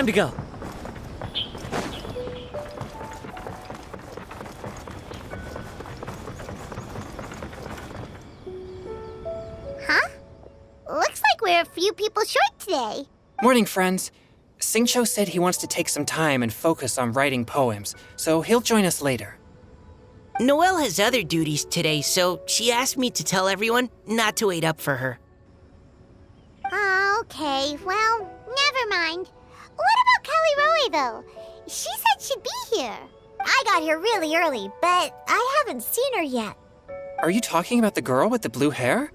Time to go. Huh? Looks like we're a few people short today. Morning, friends. Singcho said he wants to take some time and focus on writing poems, so he'll join us later. Noelle has other duties today, so she asked me to tell everyone not to wait up for her. Okay, well, never mind. What about Callie Roy, though? She said she'd be here. I got here really early, but I haven't seen her yet. Are you talking about the girl with the blue hair?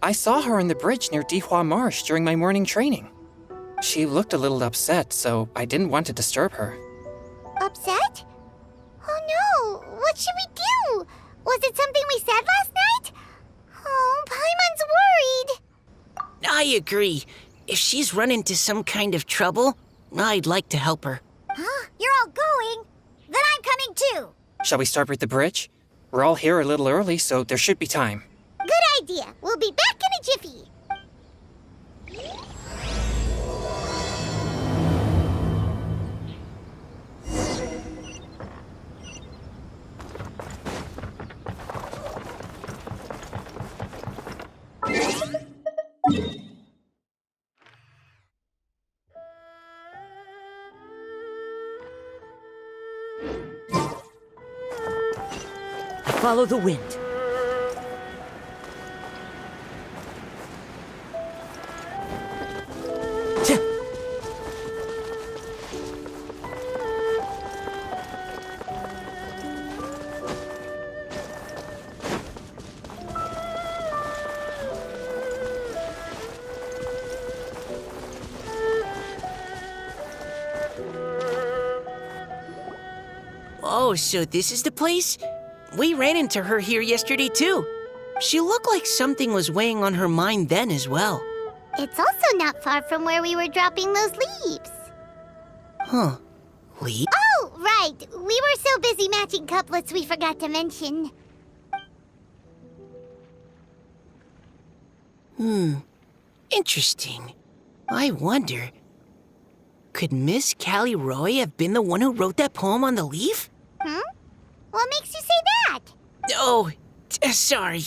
I saw her on the bridge near Dihua Marsh during my morning training. She looked a little upset, so I didn't want to disturb her. Upset? Oh no, what should we do? Was it something we said last night? Oh, Paimon's worried. I agree. If she's run into some kind of trouble, I'd like to help her. Huh? You're all going? Then I'm coming too. Shall we start with the bridge? We're all here a little early, so there should be time. Good idea. We'll be back in a jiffy. Follow the wind. Oh, so this is the place? We ran into her here yesterday, too. She looked like something was weighing on her mind then as well. It's also not far from where we were dropping those leaves. Huh. Lee? Oh, right. We were so busy matching couplets we forgot to mention. Interesting. I wonder, could Miss Callie Roy have been the one who wrote that poem on the leaf? What makes you say that? Oh, sorry.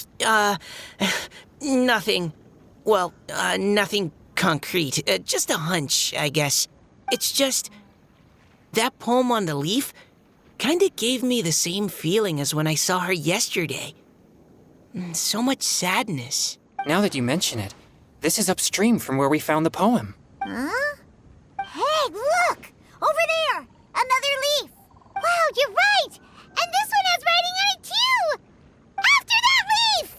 Nothing. Well, nothing concrete. Just a hunch, I guess. It's just, that poem on the leaf kinda gave me the same feeling as when I saw her yesterday. So much sadness. Now that you mention it, this is upstream from where we found the poem. Huh? Hey, look! Over there! Another leaf! Wow, you're right! And this one has writing on it, too! After that leaf!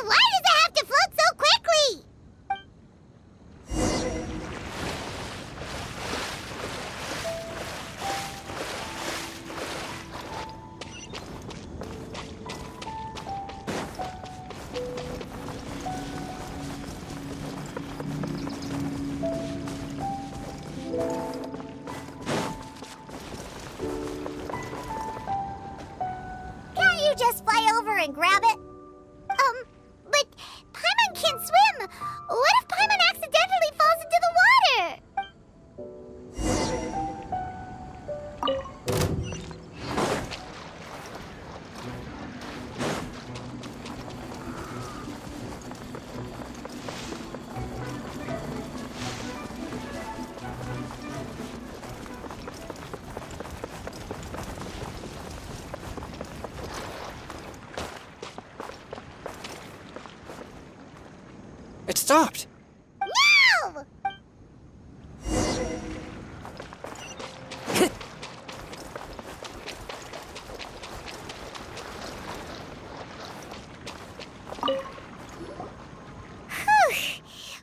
Why does it have to float so quickly? Can't you just fly over and grab it? But Paimon can't swim. What if Paimon accidentally falls into the water? It stopped. No!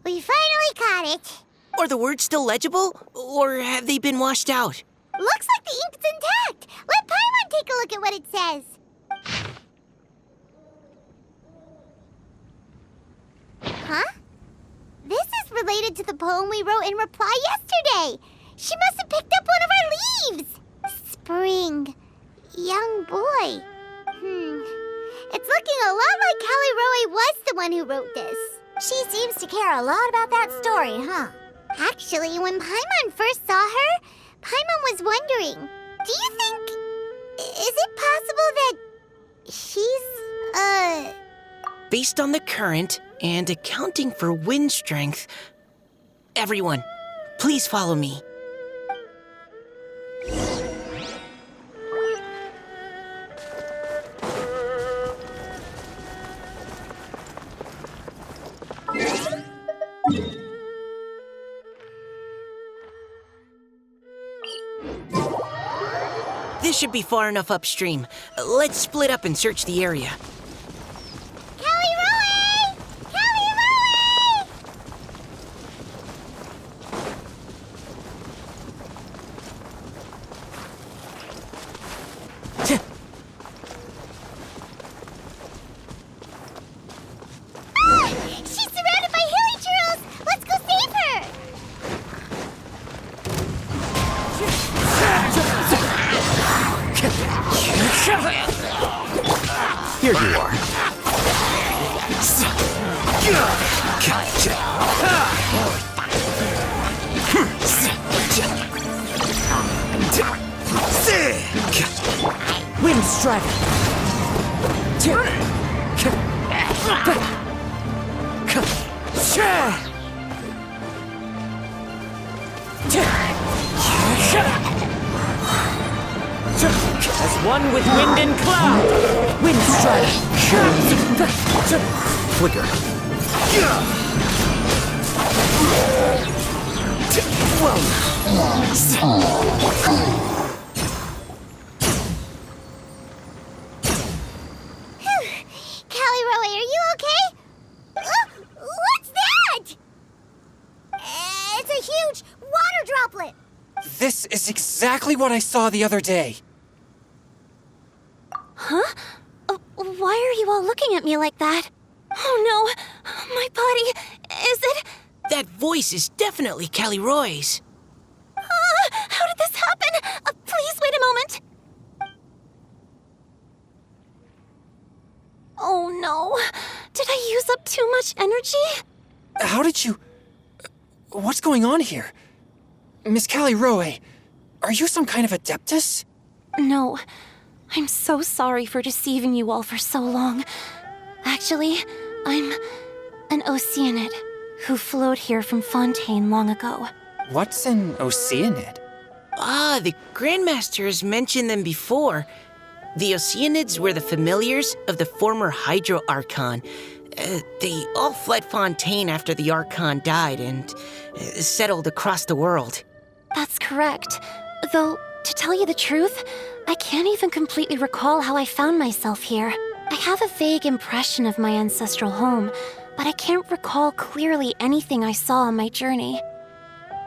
We finally caught it. Are the words still legible, or have they been washed out? Looks like the ink's intact. Let Paimon take a look at what it says. related to the poem we wrote in reply yesterday. She must have picked up one of our leaves. Spring. Young boy. It's looking a lot like Callie Roe was the one who wrote this. She seems to care a lot about that story, huh? Actually, when Paimon first saw her, Paimon was wondering, do you think... is it possible that she's, Based on the current and accounting for wind strength, everyone, please follow me. This should be far enough upstream. Let's split up and search the area. Callie Roe! Callie Roe! She's surrounded by hilly churls! Let's go save her! Here you are. Wind strider. As one with wind and cloud. Wind strider. Flicker. Callie Roe, are you okay? What's that? It's a huge water droplet. This is exactly what I saw the other day. Why are you all looking at me like that? Oh no, my body, is it? That voice is definitely Callie Roy's. How did this happen? Please wait a moment. Oh no, did I use up too much energy? How did you... What's going on here? Miss Callie Roe, are you some kind of adeptus? No, I'm so sorry for deceiving you all for so long. Actually, I'm an Oceanid who flowed here from Fontaine long ago. What's an Oceanid? Ah, the Grandmaster has mentioned them before. The Oceanids were the familiars of the former Hydro Archon. They all fled Fontaine after the Archon died and settled across the world. That's correct. Though, to tell you the truth, I can't even completely recall how I found myself here. I have a vague impression of my ancestral home, but I can't recall clearly anything I saw on my journey.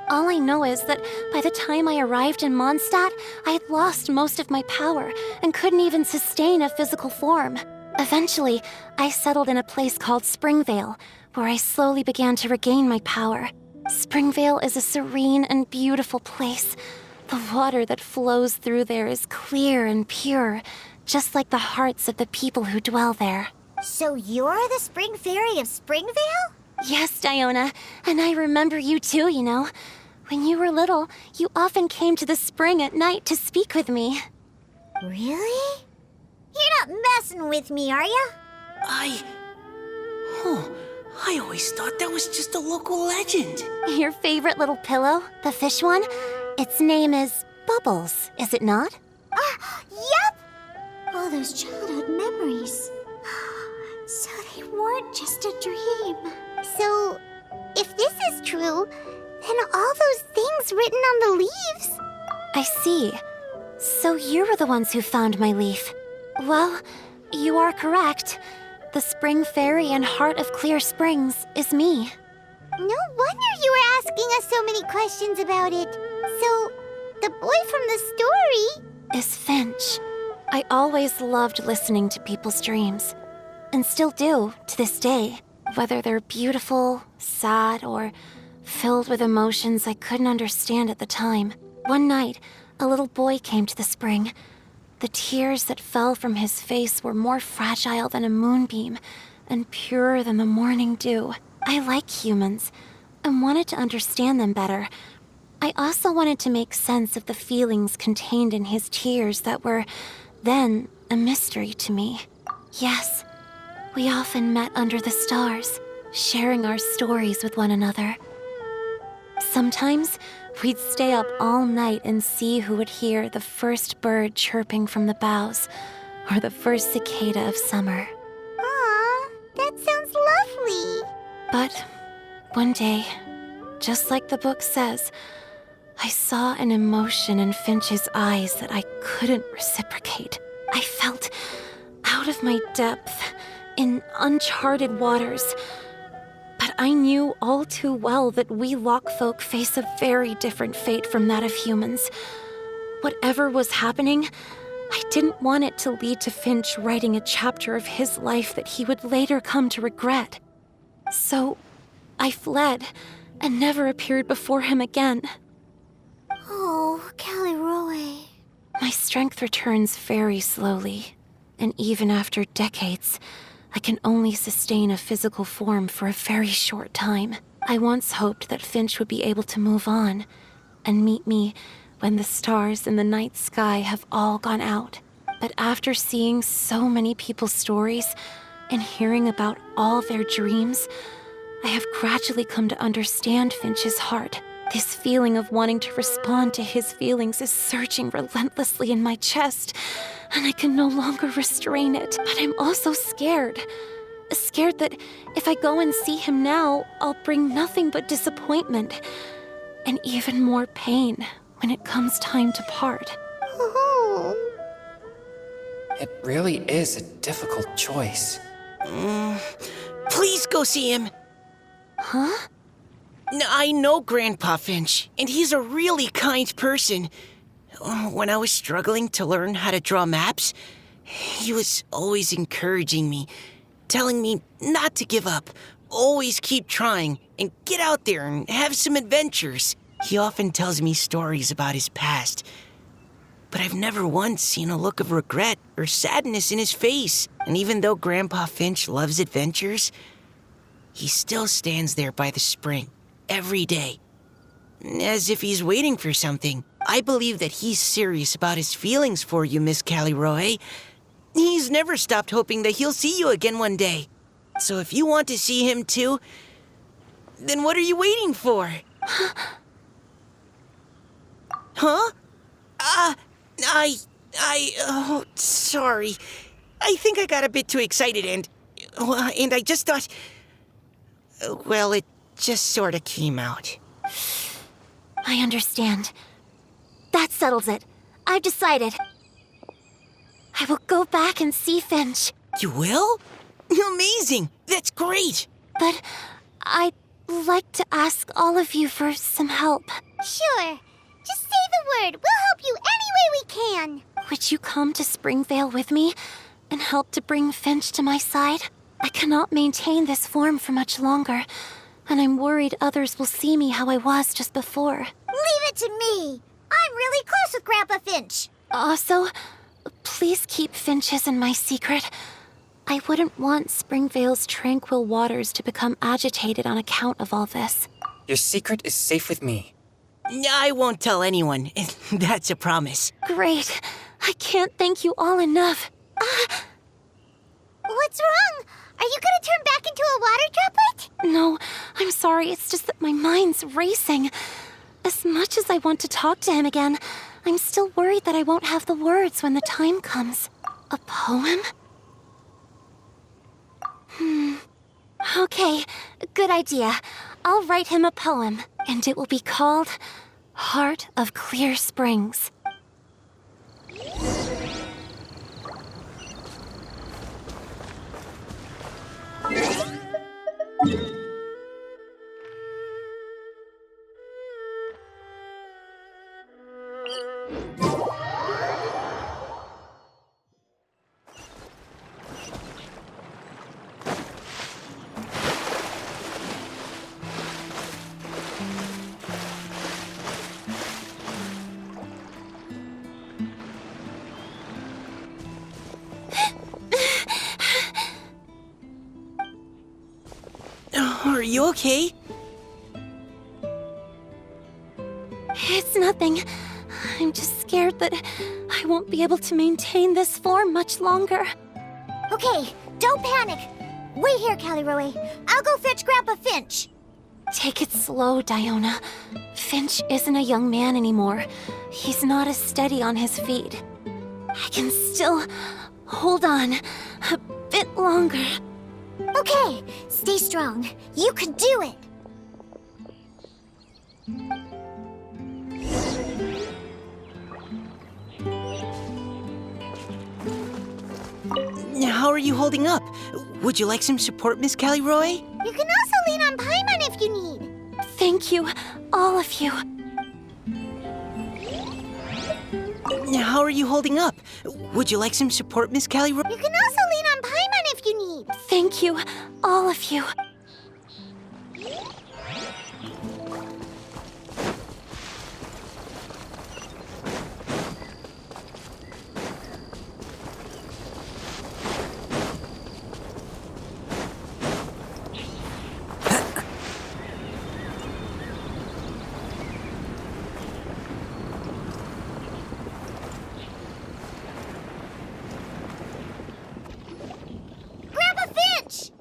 All I know is that by the time I arrived in Mondstadt, I had lost most of my power and couldn't even sustain a physical form. Eventually, I settled in a place called Springvale, where I slowly began to regain my power. Springvale is a serene and beautiful place. The water that flows through there is clear and pure, just like the hearts of the people who dwell there. So you're the Spring Fairy of Springvale? Yes, Diona, and I remember you too, you know. When you were little, you often came to the spring at night to speak with me. Really? You're not messing with me, are ya? I always thought that was just a local legend. Your favorite little pillow, the fish one? Its name is Bubbles, is it not? Yep! All those childhood memories. So they weren't just a dream. So, if this is true, then all those things written on the leaves... I see. So you were the ones who found my leaf. Well, you are correct. The Spring Fairy and Heart of Clear Springs is me. No wonder you were asking us so many questions about it. So, the boy from the story... is Finch. I always loved listening to people's dreams. And still do, to this day. Whether they're beautiful, sad, or filled with emotions I couldn't understand at the time. One night, a little boy came to the spring. The tears that fell from his face were more fragile than a moonbeam and purer than the morning dew. I like humans and wanted to understand them better. I also wanted to make sense of the feelings contained in his tears that were, then, a mystery to me. Yes, we often met under the stars, sharing our stories with one another. Sometimes, we'd stay up all night and see who would hear the first bird chirping from the boughs, or the first cicada of summer. Aw, that sounds lovely. But one day, just like the book says, I saw an emotion in Finch's eyes that I couldn't reciprocate. I felt out of my depth, in uncharted waters. But I knew all too well that we Lockfolk face a very different fate from that of humans. Whatever was happening, I didn't want it to lead to Finch writing a chapter of his life that he would later come to regret. So, I fled and never appeared before him again. Oh, Caliroe. My strength returns very slowly, and even after decades, I can only sustain a physical form for a very short time. I once hoped that Finch would be able to move on and meet me when the stars in the night sky have all gone out. But after seeing so many people's stories and hearing about all their dreams, I have gradually come to understand Finch's heart. This feeling of wanting to respond to his feelings is surging relentlessly in my chest, and I can no longer restrain it. But I'm also scared. Scared that if I go and see him now, I'll bring nothing but disappointment and even more pain when it comes time to part. Oh. It really is a difficult choice. Please go see him. Huh? I know Grandpa Finch, and he's a really kind person. When I was struggling to learn how to draw maps, he was always encouraging me, telling me not to give up, always keep trying, and get out there and have some adventures. He often tells me stories about his past, but I've never once seen a look of regret or sadness in his face. And even though Grandpa Finch loves adventures, he still stands there by the spring every day, as if he's waiting for something. I believe that he's serious about his feelings for you, Miss Caliroe. He's never stopped hoping that he'll see you again one day. So if you want to see him too, then what are you waiting for? Huh? Oh, sorry. I think I got a bit too excited and I just thought, well, it just sort of came out. I understand. That settles it. I've decided. I will go back and see Finch. You will? Amazing! That's great! But I'd like to ask all of you for some help. Sure. Just say the word. We'll help you any way we can. Would you come to Springvale with me and help to bring Finch to my side? I cannot maintain this form for much longer, and I'm worried others will see me how I was just before. Leave it to me. I'm really close with Grandpa Finch. Also, please keep Finch's in my secret. I wouldn't want Springvale's tranquil waters to become agitated on account of all this. Your secret is safe with me. I won't tell anyone. That's a promise. Great. I can't thank you all enough. What's wrong? Are you gonna turn back into a water droplet? No, I'm sorry. It's just that my mind's racing. As much as I want to talk to him again, I'm still worried that I won't have the words when the time comes. A poem? Okay, good idea. I'll write him a poem, and it will be called Heart of Clear Springs. Are you okay? It's nothing. I'm just scared that I won't be able to maintain this form much longer. Okay, don't panic. Wait here, Caliroe. I'll go fetch Grandpa Finch. Take it slow, Diona. Finch isn't a young man anymore. He's not as steady on his feet. I can still hold on a bit longer. Okay, stay strong. You can do it. How are you holding up? Would you like some support, Miss Caliroy? You can also lean on Paimon if you need. Thank you, all of you. How are you holding up? Would you like some support, Miss Caliroy? You can also lean on Paimon if you need. Thank you, all of you. Grandpa Finch!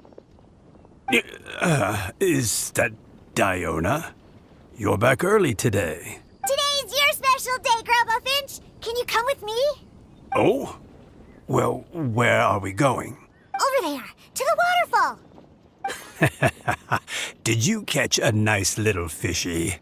Is that Diona? You're back early today. Today's your special day, Grandpa Finch. Can you come with me? Oh? Well, where are we going? Over there, to the waterfall. Did you catch a nice little fishy?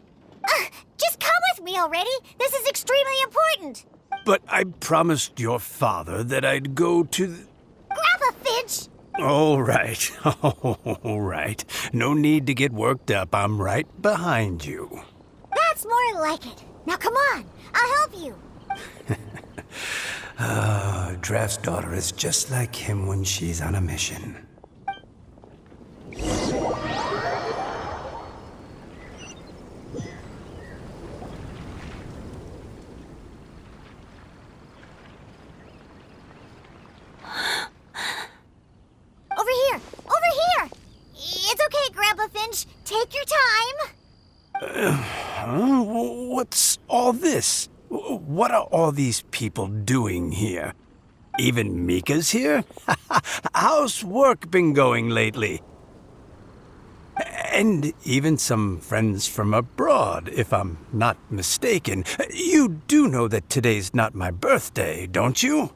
Just come with me already. This is extremely important. But I promised your father that I'd go to Grandpa Finch! All right. All right. No need to get worked up. I'm right behind you. That's more like it. Now come on, I'll help you. Draft's daughter is just like him when she's on a mission. Over here! Over here! It's okay, Grandpa Finch. Take your time. Huh? What's all this? What are all these people doing here? Even Mika's here? How's work been going lately? And even some friends from abroad, if I'm not mistaken. You do know that today's not my birthday, don't you?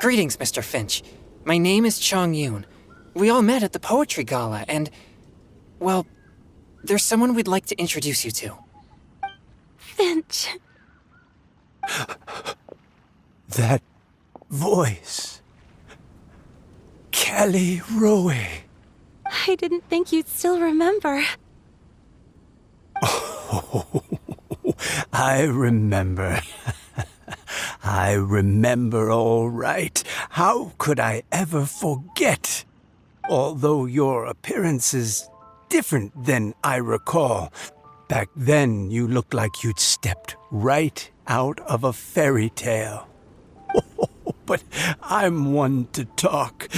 Greetings, Mr. Finch. My name is Chong Yoon. We all met at the poetry gala, and, well, there's someone we'd like to introduce you to. Finch. That voice. Caliroe. I didn't think you'd still remember. Oh, I remember. I remember all right. How could I ever forget? Although your appearance is different than I recall. Back then, you looked like you'd stepped right out of a fairy tale. But I'm one to talk.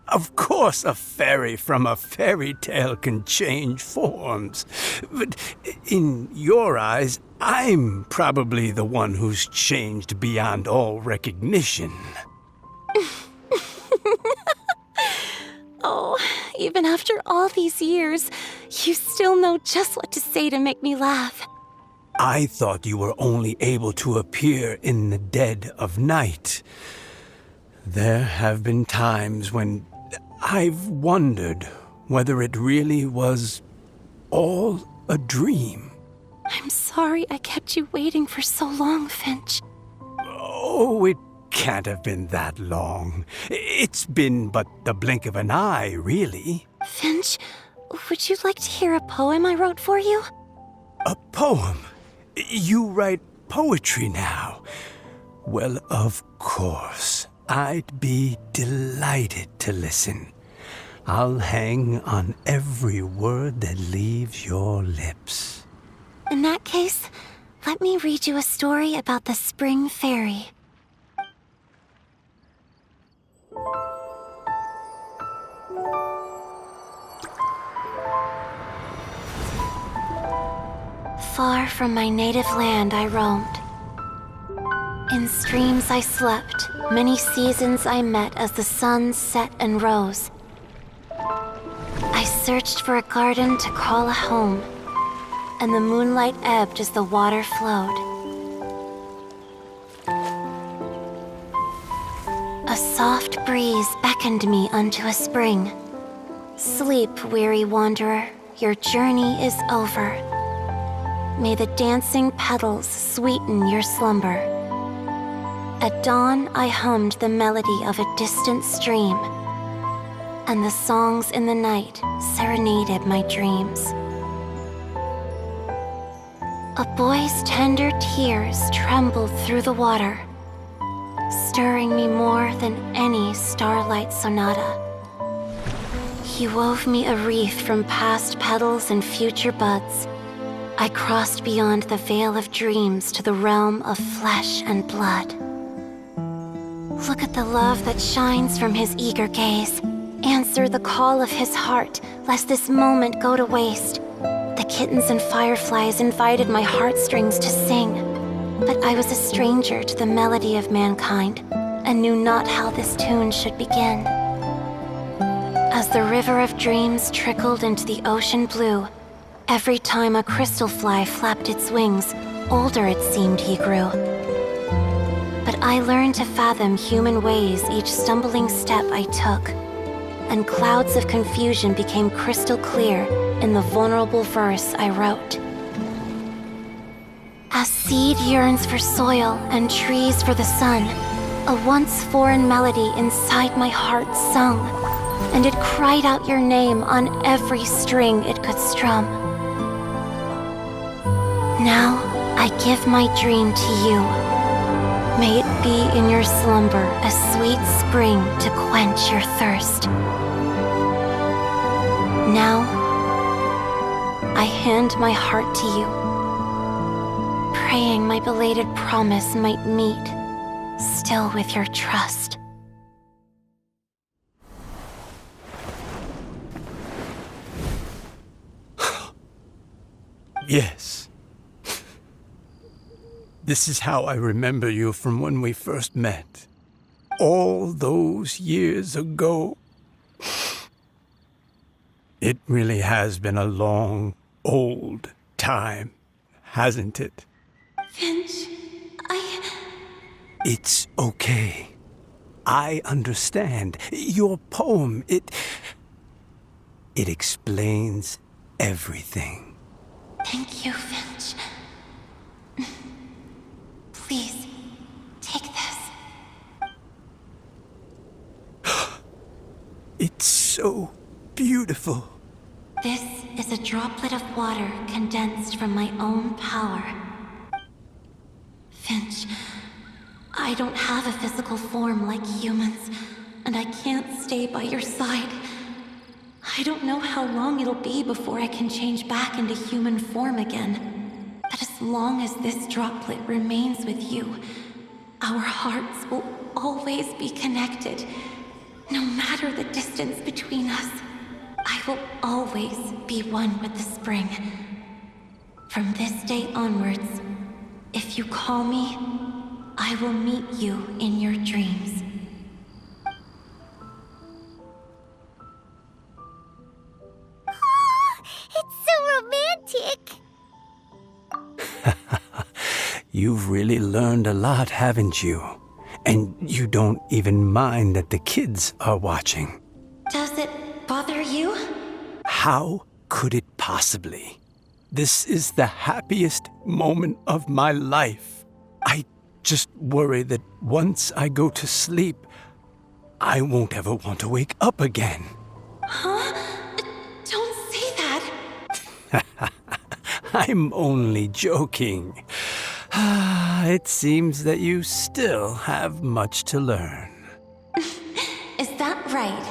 Of course, a fairy from a fairy tale can change forms. But in your eyes, I'm probably the one who's changed beyond all recognition. Oh, even after all these years, you still know just what to say to make me laugh. I thought you were only able to appear in the dead of night. There have been times when I've wondered whether it really was all a dream. I'm sorry I kept you waiting for so long, Finch. Oh, it can't have been that long. It's been but the blink of an eye, really. Finch, would you like to hear a poem I wrote for you? A poem? You write poetry now? Well, of course. I'd be delighted to listen. I'll hang on every word that leaves your lips. In that case, let me read you a story about the Spring Fairy. Far from my native land I roamed. In streams I slept, many seasons I met as the sun set and rose. I searched for a garden to call a home, and the moonlight ebbed as the water flowed. A soft breeze beckoned me unto a spring. Sleep, weary wanderer, your journey is over. May the dancing petals sweeten your slumber. At dawn, I hummed the melody of a distant stream, and the songs in the night serenaded my dreams. A boy's tender tears trembled through the water, stirring me more than any starlight sonata. He wove me a wreath from past petals and future buds. I crossed beyond the veil of dreams to the realm of flesh and blood. Look at the love that shines from his eager gaze. Answer the call of his heart, lest this moment go to waste. The kittens and fireflies invited my heartstrings to sing, but I was a stranger to the melody of mankind, and knew not how this tune should begin. As the river of dreams trickled into the ocean blue, every time a crystal fly flapped its wings, older it seemed he grew. But I learned to fathom human ways each stumbling step I took, and clouds of confusion became crystal clear in the vulnerable verse I wrote. As seed yearns for soil and trees for the sun, a once foreign melody inside my heart sung, and it cried out your name on every string it could strum. Now I give my dream to you. May it be in your slumber a sweet spring to quench your thirst. Now, I hand my heart to you, praying my belated promise might meet, still with your trust. Yes. This is how I remember you from when we first met. All those years ago. It really has been a long, old time, hasn't it? Finch, It's okay. I understand. Your poem, it explains everything. Thank you, Finch. Please, take this. It's so beautiful. This is a droplet of water condensed from my own power. Finch, I don't have a physical form like humans, and I can't stay by your side. I don't know how long it'll be before I can change back into human form again. But as long as this droplet remains with you, our hearts will always be connected. No matter the distance between us, I will always be one with the spring. From this day onwards, if you call me, I will meet you in your dreams. It's so romantic. You've really learned a lot, haven't you? And you don't even mind that the kids are watching. Does it bother you? How could it possibly? This is the happiest moment of my life. I just worry that once I go to sleep, I won't ever want to wake up again. Huh? Don't say that. I'm only joking. It seems that you still have much to learn. Is that right?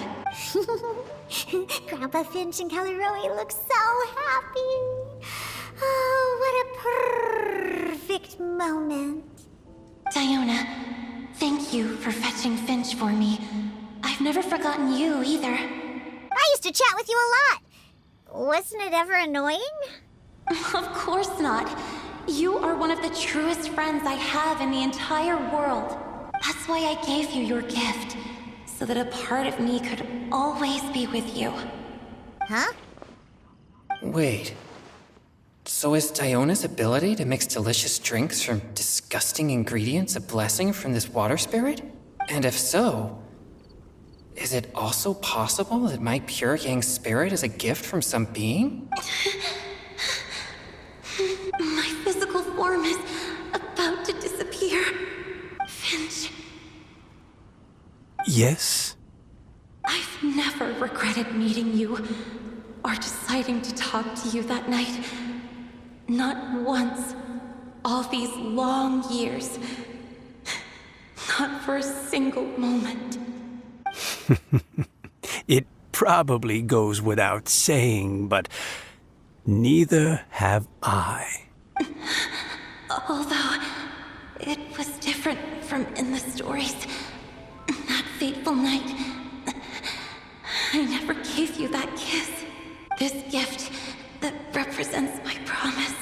Grandpa Finch and Kelly Rowie look so happy. Oh, what a perfect moment. Diona, thank you for fetching Finch for me. I've never forgotten you either. I used to chat with you a lot. Wasn't it ever annoying? Of course not. You are one of the truest friends I have in the entire world. That's why I gave you your gift, so that a part of me could always be with you. Huh? Wait. So is Diona's ability to mix delicious drinks from disgusting ingredients a blessing from this water spirit? And if so, is it also possible that my pure yang spirit is a gift from some being? My physical form is about to disappear. Finch, Yes? I've never regretted meeting you or deciding to talk to you that night. Not once. All these long years. Not for a single moment. It probably goes without saying, but neither have I. Although it was different from in the stories. That fateful night, I never gave you that kiss. This gift that represents my promise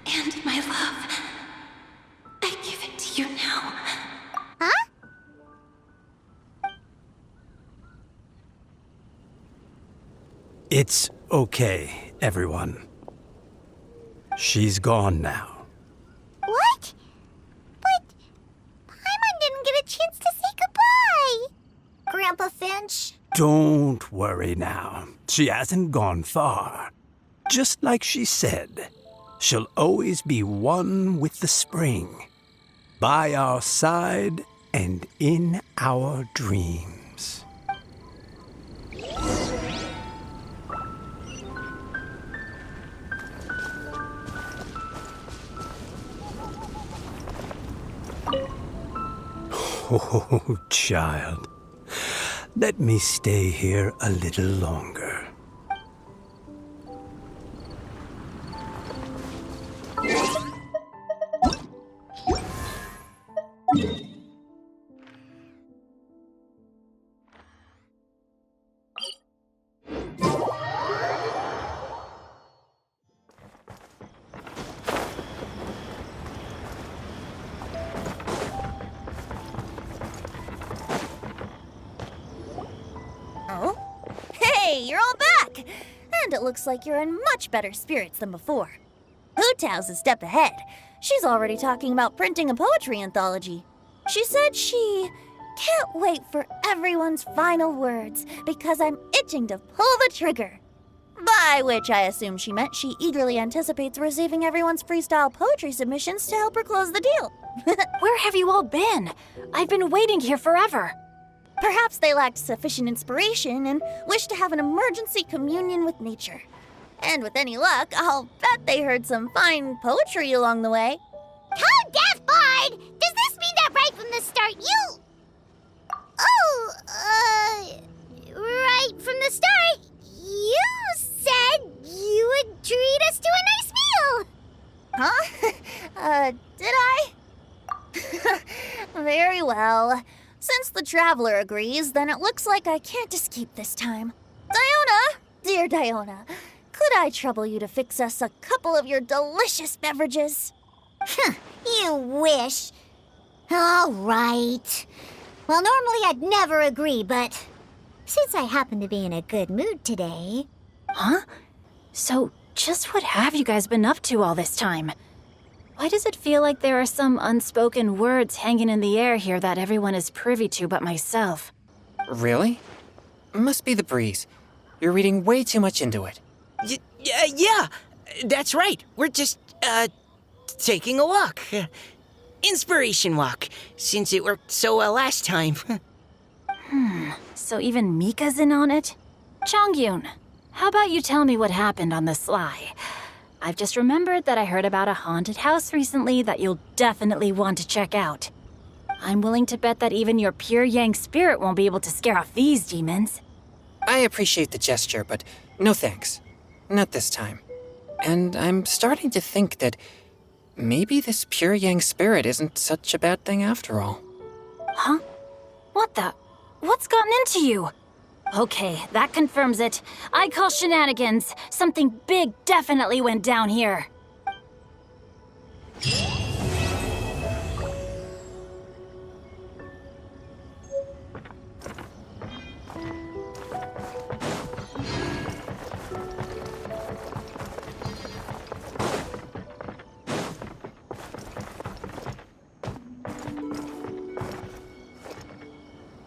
and my love. I give it to you now. Huh? It's okay, everyone. She's gone now. What? But Paimon didn't get a chance to say goodbye. Grandpa Finch? Don't worry now. She hasn't gone far. Just like she said, she'll always be one with the spring. By our side and in our dreams. Oh, child. Let me stay here a little longer. Oh? Hey, you're all back! And it looks like you're in much better spirits than before. Hu-Tao's a step ahead. She's already talking about printing a poetry anthology. She said she can't wait for everyone's final words because I'm itching to pull the trigger. By which I assume she meant she eagerly anticipates receiving everyone's freestyle poetry submissions to help her close the deal. Where have you all been? I've been waiting here forever. Perhaps they lacked sufficient inspiration and wished to have an emergency communion with nature. And with any luck, I'll bet they heard some fine poetry along the way. Code Death Bard! Does this mean that right from the start you... right from the start, you said you would treat us to a nice meal! Huh? Did I? Very well. Since the traveler agrees, then it looks like I can't escape this time. Diona! Dear Diona, could I trouble you to fix us a couple of your delicious beverages? You wish. All right. Well, normally I'd never agree, but since I happen to be in a good mood today... Huh? So, just what have you guys been up to all this time? Why does it feel like there are some unspoken words hanging in the air here that everyone is privy to but myself? Really? Must be the breeze. You're reading way too much into it. Yeah, that's right. We're just, taking a walk. Inspiration walk, since it worked so well last time. So even Mika's in on it? Chongyun, how about you tell me what happened on the sly? I've just remembered that I heard about a haunted house recently that you'll definitely want to check out. I'm willing to bet that even your pure yang spirit won't be able to scare off these demons. I appreciate the gesture, but no thanks. Not this time. And I'm starting to think that maybe this pure yang spirit isn't such a bad thing after all. Huh? What the? What's gotten into you? Okay, that confirms it. I call shenanigans. Something big definitely went down here.